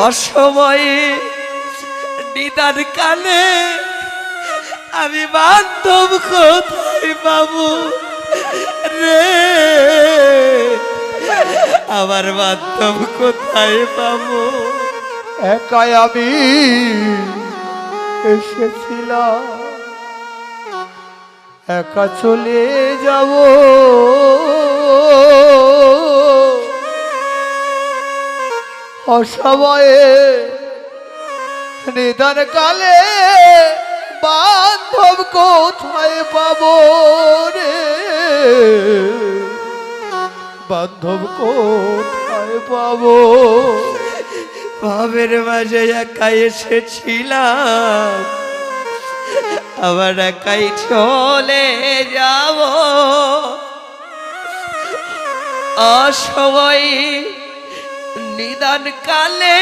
অসময়ে নিদান কালে আমি বান্ধব কোথায় পাবো রে? আমার বান্ধব কোথায় পাবো? একাই আমি এসেছিলাম, একা চলে যাব। অসময়ে নিদান কালে বান্ধব কোথায় পাবো রে? বান্ধব কোথায় পাবো? ভাবের মাঝে একাই এসেছিলাম, আবার একাই চলে যাব। অসময়ে নিদান কালে